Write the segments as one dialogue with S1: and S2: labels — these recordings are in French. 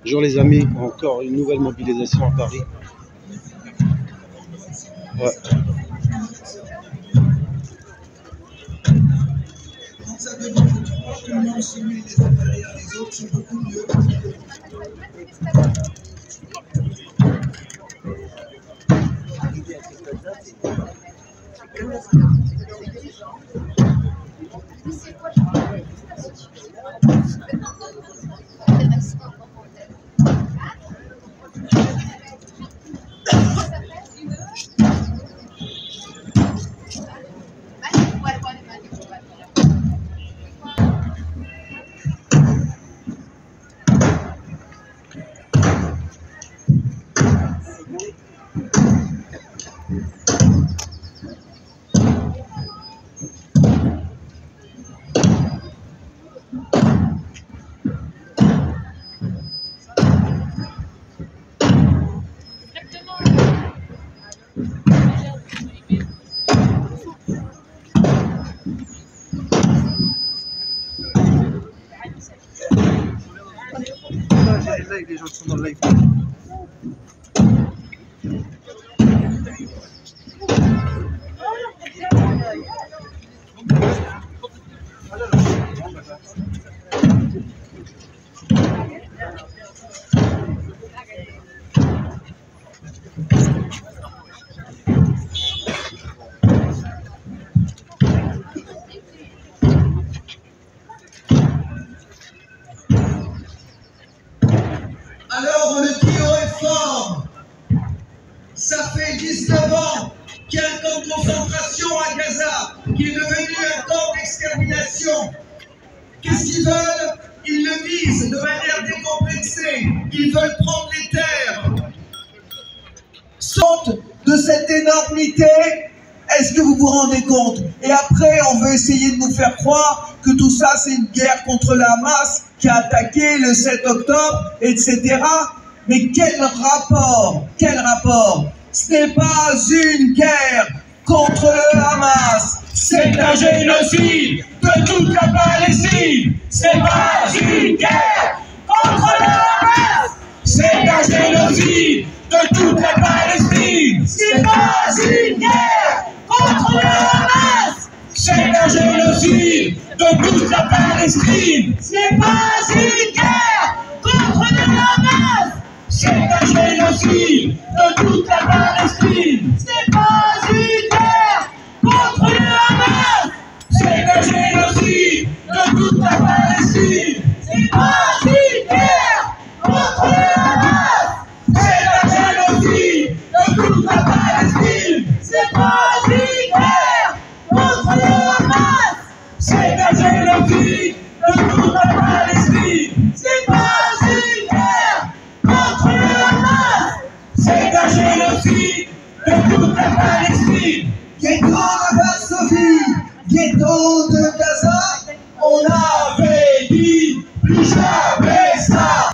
S1: Bonjour les amis, encore une nouvelle mobilisation à Paris. Ouais. Les gens qui sont dans le live.
S2: Alors on le dit haut et fort, ça fait 19 ans qu'il y a un camp de concentration à Gaza, qui est devenu un camp d'extermination. Qu'est-ce qu'ils veulent? Ils le disent de manière décomplexée, ils veulent prendre les terres. Sorte de cette énormité, est-ce que vous vous rendez compte? Et après, on veut essayer de nous faire croire que tout ça, c'est une guerre contre le Hamas qui a attaqué le 7 octobre, etc. Mais quel rapport? Quel rapport? Ce n'est pas une guerre contre le Hamas, c'est un génocide de toute la Palestine. Ce n'est pas une guerre contre le Hamas, c'est un génocide de toute la Palestine. Ce n'est pas une guerre contre le Hamas, c'est un génocide de toute la Palestine. Ce n'est pas une guerre contre le Hamas, c'est un génocide de toute la Palestine. Ce n'est pas une guerre contre le Hamas, c'est un génocide de toute la Palestine. Ce n'est pas une guerre contre le Hamas, c'est un génocide de toute la Palestine. Ce n'est pas une guerre contre le Hamas, c'est un génocide de toute la Palestine. Ce n'est pas une guerre contre le Hamas, c'est un génocide de toute la Palestine. Ghetto de Varsovie, ghetto de Gaza, on avait dit plus jamais ça.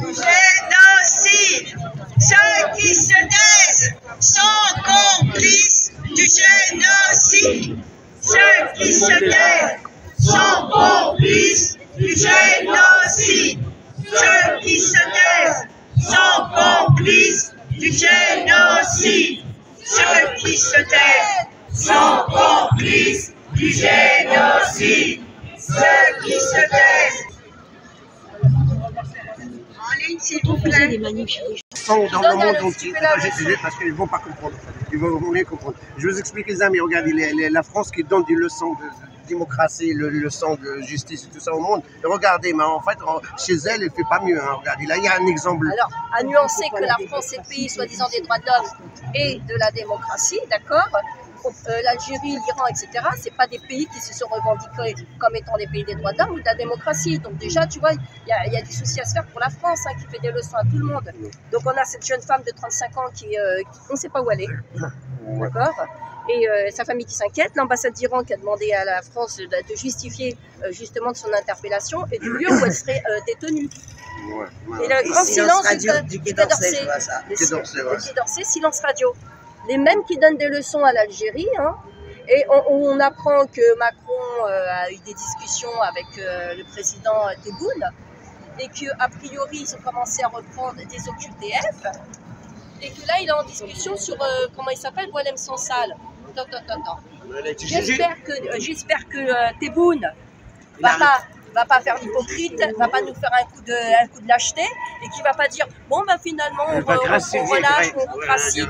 S3: Génocide. Ceux qui se taisent sont complices du génocide. Ceux qui se taisent sont complices du génocide. Ceux qui se taisent sont complices du génocide. Ceux qui se taisent sont complices du génocide. Ceux qui se taisent. En ligne, s'il vous plaît.
S4: Dans le monde entier, parce qu'ils ne vont pas comprendre. Ils vont rien comprendre. Je vous explique les amis, regardez, la France qui donne des leçons de démocratie, le leçon de justice et tout ça au monde. Et regardez, mais en fait, chez elle, elle ne fait pas mieux. Hein. Regardez, là, il y a un exemple.
S5: Alors, à nuancer que la France est le pays soi-disant des droits de l'homme et de la démocratie, d'accord? L'Algérie, l'Iran, etc., ce n'est pas des pays qui se sont revendiqués comme étant des pays des droits de l'homme ou de la démocratie. Donc déjà, tu vois, il y a des soucis à se faire pour la France, hein, qui fait des leçons à tout le monde. Donc on a cette jeune femme de 35 ans qui on ne sait pas où elle est, d'accord? Et sa famille qui s'inquiète, l'ambassade d'Iran qui a demandé à la France de justifier justement de son interpellation et du lieu où elle serait détenue. Et le grand silence
S6: du Quai d'Orsay, je vois ça.
S5: Le Quai d'Orsay, silence radio. Les mêmes qui donnent des leçons à l'Algérie, hein. Et on apprend que Macron a eu des discussions avec le président Tebboune et qu'a priori, ils ont commencé à reprendre des OQTF et que là, il est en discussion sur, comment il s'appelle, Boualem Sansal. J'espère que Tebboune va pas faire l'hypocrite, va pas nous faire un coup de lâcheté et qui va pas dire bon bah finalement on relâche, on regracie,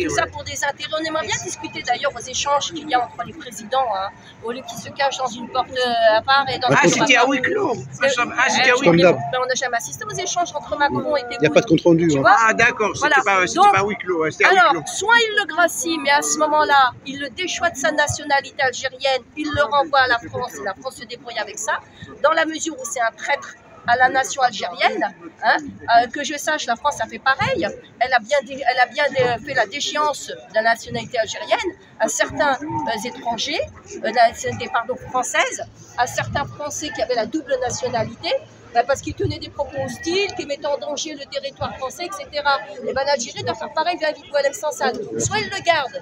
S5: tout ça pour des intérêts. On aimerait bien discuter d'ailleurs aux échanges qu'il y a entre les présidents, hein, au lieu qu'ils se cachent dans une porte à part et dans
S4: c'était à huis clos.
S5: C'était à huis clos. On n'a jamais assisté aux échanges entre Macron et Tebboune.
S1: Il n'y a pas de compte rendu. Hein.
S4: Ah d'accord, c'était pas à huis clos.
S5: Alors, soit il le gracie, mais à ce moment-là, il le déchoit de sa nationalité algérienne, il le renvoie à la France et la France se débrouille avec ça. Dans la mesure où c'est un traître à la nation algérienne, hein, que je sache, la France a fait pareil. Elle a bien fait la déchéance de la nationalité algérienne à certains étrangers, françaises, à certains Français qui avaient la double nationalité, parce qu'ils tenaient des propos hostiles, qui mettaient en danger le territoire français, etc. Et ben l'Algérie doit faire pareil vis-à-vis de Boualem Sansal. Soit ils le gardent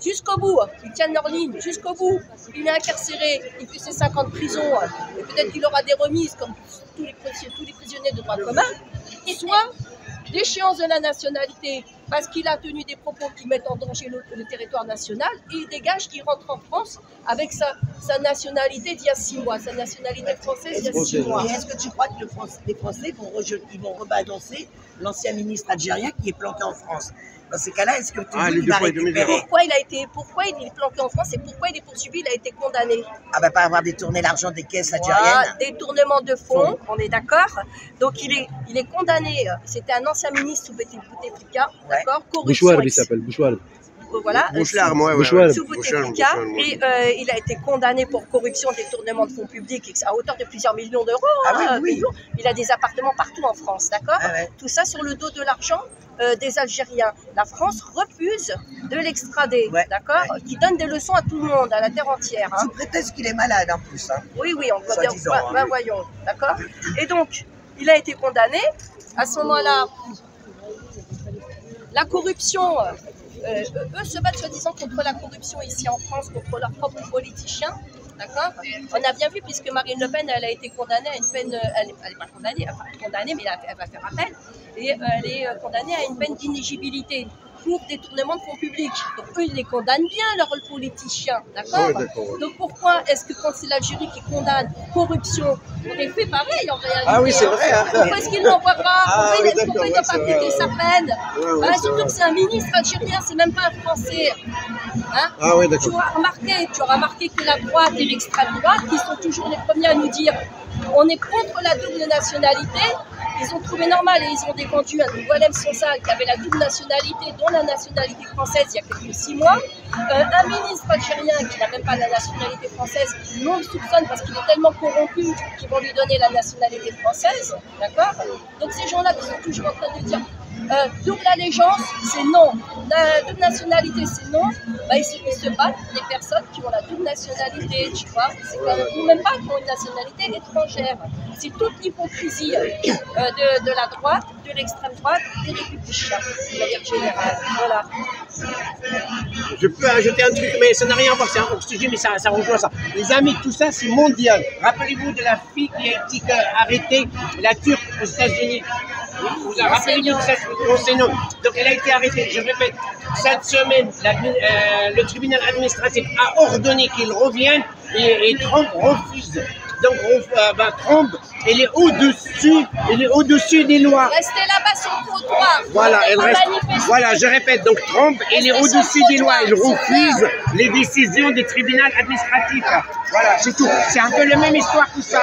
S5: jusqu'au bout, ils tiennent leur ligne jusqu'au bout, il est incarcéré, il fait ses 5 ans de prison, et peut-être qu'il aura des remises comme tous les prisonniers de droit commun, soit déchéance de la nationalité parce qu'il a tenu des propos qui mettent en danger le territoire national et il dégage, il rentre en France avec sa nationalité d'il y a 6 mois, sa nationalité française d'il y a 6 mois.
S6: Et est-ce que tu crois que les Français vont rebalancer l'ancien ministre algérien qui est planté en France? Dans ces cas-là, est-ce que tu vas récupérer?
S5: Pourquoi il est planqué en France et pourquoi il est poursuivi, il a été condamné?
S6: Ah ben pas avoir détourné l'argent des caisses algériennes.
S5: Détournement de fonds, on est d'accord. Donc il est condamné, c'était un ancien ministre sous Bouteflika, d'accord?
S1: Bouchoual, il s'appelle, Bouchoual.
S5: Voilà,
S1: Bouchoual.
S5: sous Bouteflika, et il a été condamné pour corruption, détournement de fonds publics à hauteur de plusieurs millions d'euros.
S6: Ah oui.
S5: Il a des appartements partout en France, d'accord? Tout ça sur le dos de l'argent des Algériens. La France refuse de l'extrader, d'accord? Qui donne des leçons à tout le monde, à la terre entière.
S6: Sous prétexte qu'il est malade en plus. Hein.
S5: Oui, on peut dire, voyons, d'accord? Et donc, il a été condamné. À ce moment-là, la corruption, eux se battent soi-disant contre la corruption ici en France, contre leurs propres politiciens. D'accord? On a bien vu, puisque Marine Le Pen, elle a été condamnée à une peine, elle n'est pas condamnée, mais elle va faire appel, et elle est condamnée à une peine d'inéligibilité pour détournement de fonds publics. Donc eux, ils les condamnent bien, leurs politiciens, d'accord? Donc pourquoi est-ce que quand c'est l'Algérie qui condamne corruption, on les fait pareil en réalité?
S4: Ah oui, c'est vrai. Hein.
S5: Pourquoi est-ce qu'ils ne l'envoient pas? Pourquoi il n'a pas appliqué sa peine? Surtout que c'est un ministre algérien, c'est même pas un Français. Hein?
S1: Ah oui, d'accord.
S5: Tu auras remarqué que la droite et l'extrême droite, qui sont toujours les premiers à nous dire on est contre la double nationalité, ils ont trouvé normal et ils ont défendu un Boualem Sansal qui avait la double nationalité, dont la nationalité française il y a quelques 6 mois. Un ministre algérien qui n'a même pas la nationalité française, non le soupçonne parce qu'il est tellement corrompu qu'ils vont lui donner la nationalité française. D'accord? Donc ces gens-là qui sont toujours en train de dire double allégeance, c'est non. La double nationalité, c'est non. Bah, ils se battent pour des personnes qui ont la double nationalité, tu vois. Ou même pas qui ont une nationalité étrangère. C'est toute l'hypocrisie de la droite, de l'extrême droite, des républicains, de manière générale. Voilà.
S4: Je peux ajouter un truc, mais ça n'a rien à voir, c'est un hors-sujet, mais ça rejoint ça. Les amis, tout ça, c'est mondial. Rappelez-vous de la fille qui a été arrêtée, la Turque aux États-Unis. Vous vous rappelez-vous de cette enseignante? Donc elle a été arrêtée, je répète, cette semaine, le tribunal administratif a ordonné qu'il revienne et Trump refuse. Donc Trump, il est au-dessus des lois.
S5: Restez là-bas sur le trottoir.
S4: Voilà, voilà, je répète, donc Trump, il est au-dessus des lois, il refuse les décisions des tribunaux administratifs. Voilà, c'est tout. C'est un peu la même histoire que ça.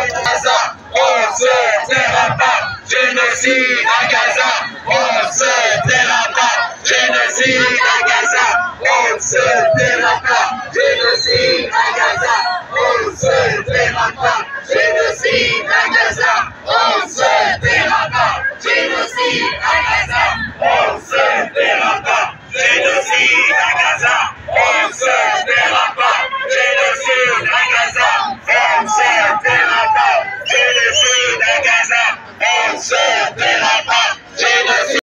S7: On se taira pas, génocide à Gaza. On se taira pas, génocide à Gaza. On se taira pas, génocide à Gaza. On se taira pas, génocide à Gaza. On se taira pas, génocide à Gaza.